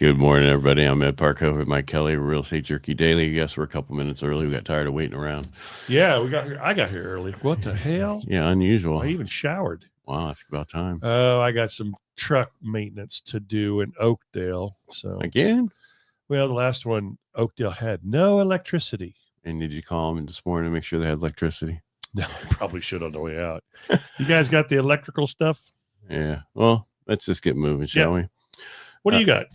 Good morning, everybody. I'm Ed Parcaut with Mike Kelly, Real Estate Jerky Daily. I guess we're a couple minutes early. We got tired of waiting around. Yeah, I got here early. What the hell? Yeah, unusual. I even showered. Wow, it's about time. Oh, I got some truck maintenance to do in Oakdale. So Again? well, the last one, Oakdale had no electricity. And did you call them this morning to make sure they had electricity? No, I probably should on the way out. You guys got the electrical stuff? Yeah. Well, let's just get moving, shall we? What do you got?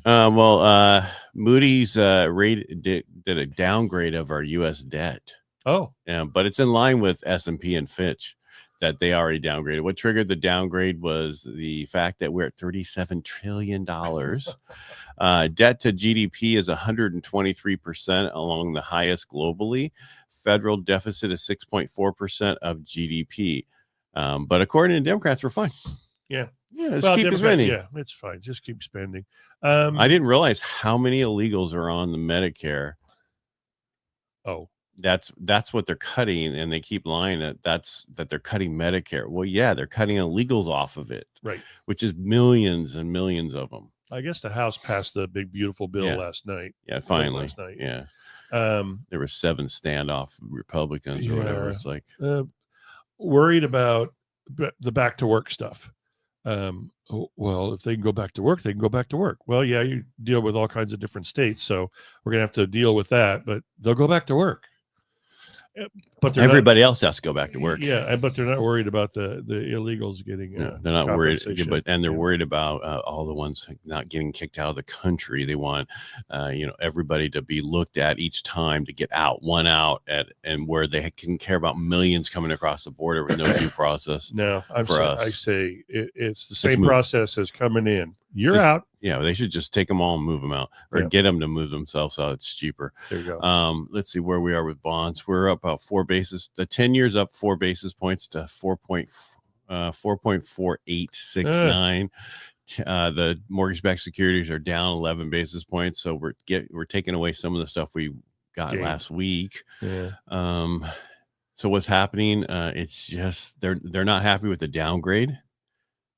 Moody's did a downgrade of our U.S. debt. Oh, yeah, but it's in line with S&P and Fitch that they already downgraded. What triggered the downgrade was the fact that we're at $37 trillion. Debt to GDP is 123%, along the highest globally. Federal deficit is 6.4% of GDP. But according to Democrats, we're fine. Yeah. Yeah, just keep spending. Yeah, it's fine. Just keep spending. I didn't realize how many illegals are on the Medicare. Oh, that's what they're cutting, and they keep lying that they're cutting Medicare. Well, yeah, they're cutting illegals off of it, right? Which is millions and millions of them. I guess the House passed the big beautiful bill last night. Yeah, finally. Last night. Yeah. There were 7 standoff Republicans or whatever. It's like worried about the back to work stuff. Well, if they can go back to work, they can go back to work. Well, yeah, you deal with all kinds of different states, so we're gonna have to deal with that. But they'll go back to work. But everybody else has to go back to work. Yeah, but they're not worried about the illegals getting. No, they're not worried, they're worried about all the ones not getting kicked out of the country. They want, everybody to be looked at each time to get out, one out, and where they can care about millions coming across the border with no due process. No, I say it's the same process as coming in. You're out. Yeah, they should just take them all and move them out, or get them to move themselves out. It's cheaper. There you go. Let's see where we are with bonds. We're up about 4 basis. The 10 years up 4 basis points to 4.4869. The mortgage-backed securities are down 11 basis points. So we're taking away some of the stuff we got last week. Yeah. So what's happening? It's just they're not happy with the downgrade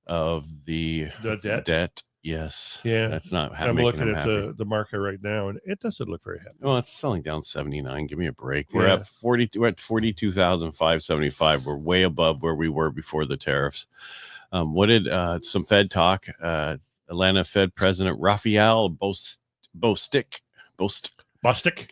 of the debt. Yes. Yeah. That's not happening. I'm looking at the market right now, and it doesn't look very happy. Well, it's selling down 79. Give me a break. We're at 42. We're at 42,575. We're way above where we were before the tariffs. What did some Fed talk? Atlanta Fed President Raphael Bostic.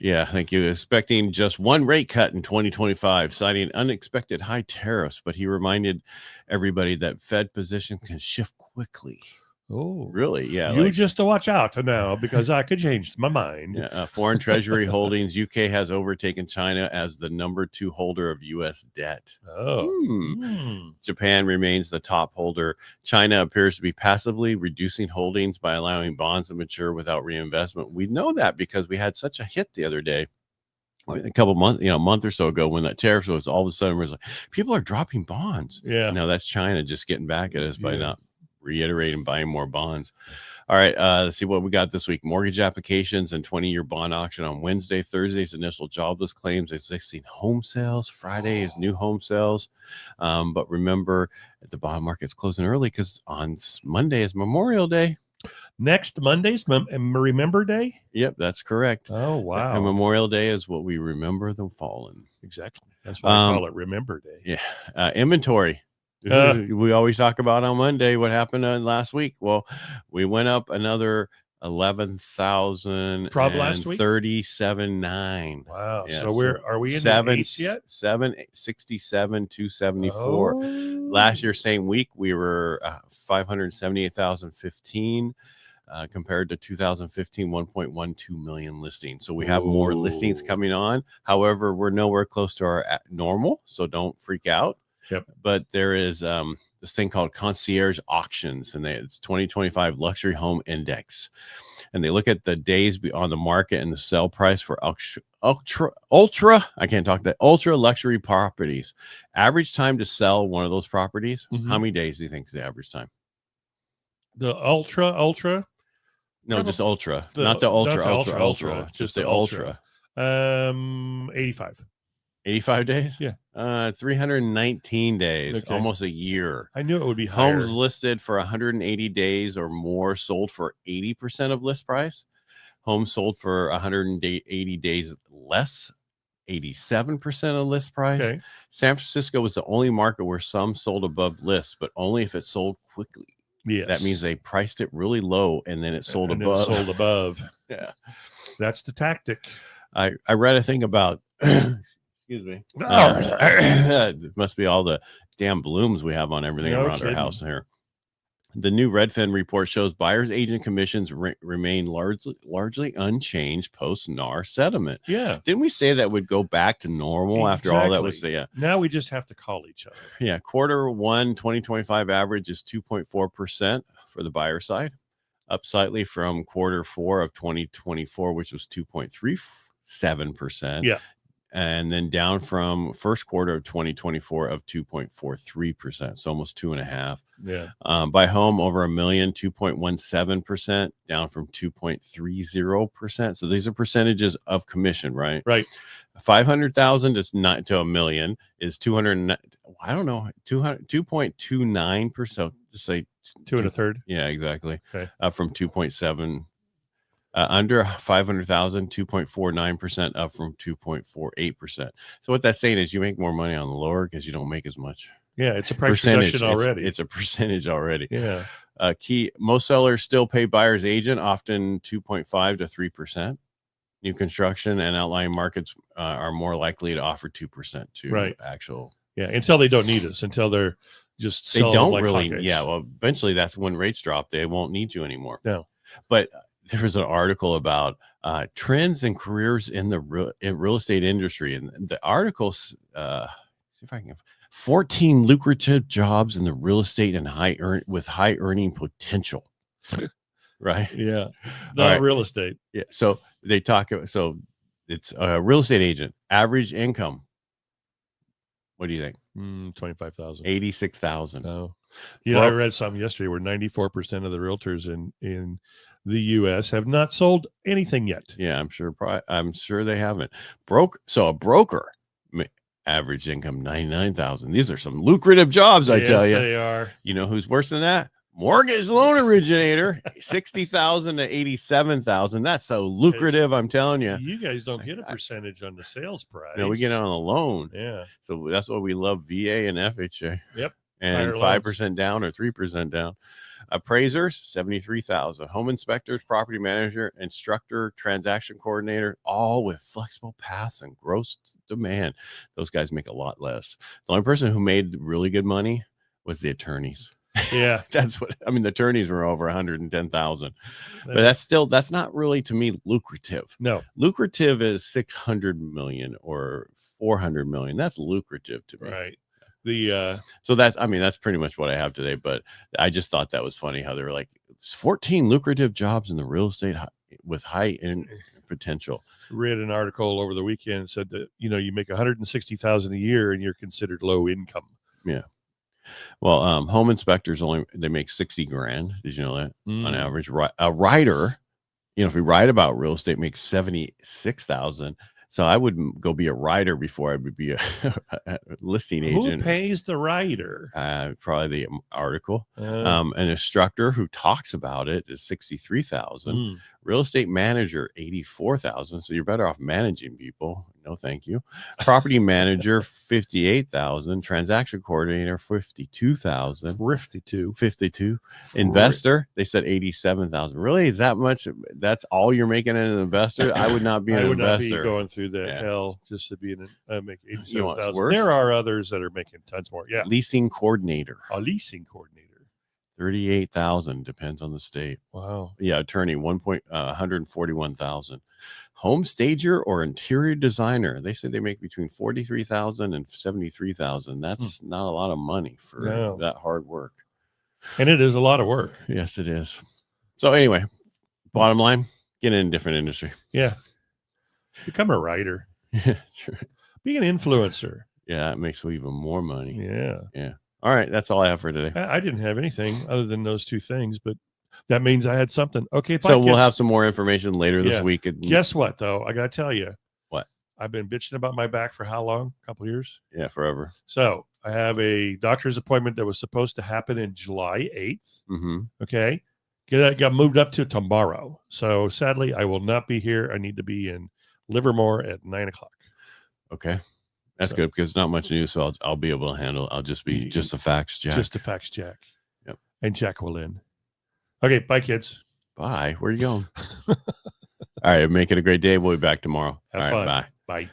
Yeah, thank you. Expecting just one rate cut in 2025, citing unexpected high tariffs, but he reminded everybody that Fed position can shift quickly. Oh, really? Yeah. You just to watch out now, because I could change my mind. Yeah. Foreign Treasury holdings. UK has overtaken China as the number 2 holder of U.S. debt. Oh. Japan remains the top holder. China appears to be passively reducing holdings by allowing bonds to mature without reinvestment. We know that because we had such a hit the other day. A couple months, a month or so ago, when that tariff was, all of a sudden was like, people are dropping bonds. Yeah. Now that's China just getting back at us by not reiterating buying more bonds. All right, let's see what we got this week. Mortgage applications and 20-year bond auction on Wednesday. Thursday's initial jobless claims, existing home sales. Friday is new home sales. But remember, the bond market's closing early because on Monday is Memorial Day. Next Monday's Remember Day? Yep, that's correct. Oh, wow. And Memorial Day is what we remember the fallen. Exactly. That's why I call it Remember Day. Yeah. Inventory. We always talk about on Monday what happened last week. Well, we went up another 11,000 from last week, 37.9. Wow. Yeah, so are we in the 8s yet? 767 274. Last year, same week, we were 578,015. Compared to 2015, 1.12 million listings. So we have more listings coming on. However, we're nowhere close to our normal, so don't freak out. Yep. But there is this thing called concierge auctions, and it's 2025 luxury home index, and they look at the days on the market and the sell price for ultra luxury properties. Average time to sell one of those properties. How many days do you think is the average time? The ultra. No, just ultra, not the ultra. Just the ultra. 85. 85 days? Yeah. 319 days, Okay. almost a year. I knew it would be higher. Homes listed for 180 days or more sold for 80% of list price. Homes sold for 180 days less, 87% of list price. Okay. San Francisco was the only market where some sold above list, but only if it sold quickly. Yes. That means they priced it really low and then it sold above. Sold above. Yeah. That's the tactic. I read a thing about, excuse me. It must be all the damn blooms we have on everything around our house here. The new Redfin report shows buyers agent commissions remain largely unchanged post NAR settlement. Yeah. Didn't we say that would go back to normal after all that was? Yeah. Now we just have to call each other. Yeah. Q1 2025 average is 2.4% for the buyer side, up slightly from Q4 of 2024, which was 2.37%. Yeah. And then down from first quarter of 2024 of 2.43%. So almost 2.5%. Yeah. By home over $1 million, 2.17%, down from 2.30%. So these are percentages of commission, right? Right. 500,000 is not to $1 million is 200. I don't know, 2.29%. So just say 2 1/3. Yeah, exactly. Okay. From 2.7. Under 500,000, 2.49%, up from 2.48%. So what that's saying is you make more money on the lower because you don't make as much. Yeah, it's a price reduction already. It's a percentage already. Yeah. Most sellers still pay buyer's agent, often 2.5 to 3%. New construction and outlying markets are more likely to offer 2% to actual. Yeah, until they don't need us, until they're just they don't like really. hotcakes. Yeah, well, eventually that's when rates drop. They won't need you anymore. No, but there was an article about trends and careers in the real estate industry, and the articles, see if I can, 14 lucrative jobs in the real estate and with high earning potential. Right? Yeah, not real estate. Yeah. So they talk. So it's a real estate agent. Average income. What do you think? 25,000. 86,000. Oh, yeah. I read something yesterday where 94% of the realtors in the U.S. have not sold anything yet. Yeah, I'm sure they haven't. A broker average income 99,000. These are some lucrative jobs, I tell you. They are. You know who's worse than that? Mortgage loan originator, 60,000 to 87,000. That's so lucrative, I'm telling you. You guys don't get a percentage on the sales price. No, we get it on a loan. Yeah. So that's what we love, VA and FHA. Yep. And 5% down or 3% down. Appraisers, 73,000. Home inspectors, property manager, instructor, transaction coordinator, all with flexible paths and gross demand. Those guys make a lot less. The only person who made really good money was the attorneys. Yeah, The attorneys were over 110,000, but that's not really, to me, lucrative. No, lucrative is 600 million or 400 million. That's lucrative to me. Right. So that's pretty much what I have today, but I just thought that was funny how they were like 14 lucrative jobs in the real estate with high potential. Read an article over the weekend, said that, you make 160,000 a year and you're considered low income. Yeah. Well, home inspectors they make 60 grand. Did you know that on average? A writer, if we write about real estate, makes 76,000. So I would go be a writer before I would be a listing agent. Who pays the writer? Probably the article. An instructor who talks about it is 63,000. Real estate manager, 84,000. So you're better off managing people. No, thank you. Property manager, 58,000. Transaction coordinator, 52,000. 52. Investor, they said 87,000. Really? Is that much? That's all you're making in an investor? I would not be an investor. Not be going through the hell just to be make 87,000. There are others that are making tons more. Yeah. Leasing coordinator. A leasing coordinator. 38,000, depends on the state. Wow. Yeah, attorney 141,000. Home stager or interior designer, they say they make between 43,000 and 73,000. That's not a lot of money for that hard work. And it is a lot of work. Yes, it is. So anyway, bottom line, get in a different industry. Yeah. Become a writer. Yeah, true. Be an influencer. Yeah, it makes you even more money. Yeah. Yeah. All right, that's all I have for today. I didn't have anything other than those two things, but that means I had something. Okay, so we'll have some more information later this week. Guess what, though? I got to tell you. What? I've been bitching about my back for how long? A couple years. Yeah, forever. So I have a doctor's appointment that was supposed to happen in July 8th. Mm-hmm. Okay. Got moved up to tomorrow. So sadly, I will not be here. I need to be in Livermore at 9:00. Okay. That's good because not much news. So I'll be able to handle. I'll just be just the facts, Jack. Just the facts, Jack. Yep. And Jack will in. Okay. Bye, kids. Bye. Where are you going? All right. Make it a great day. We'll be back tomorrow. Have All fun. right. Bye. Bye.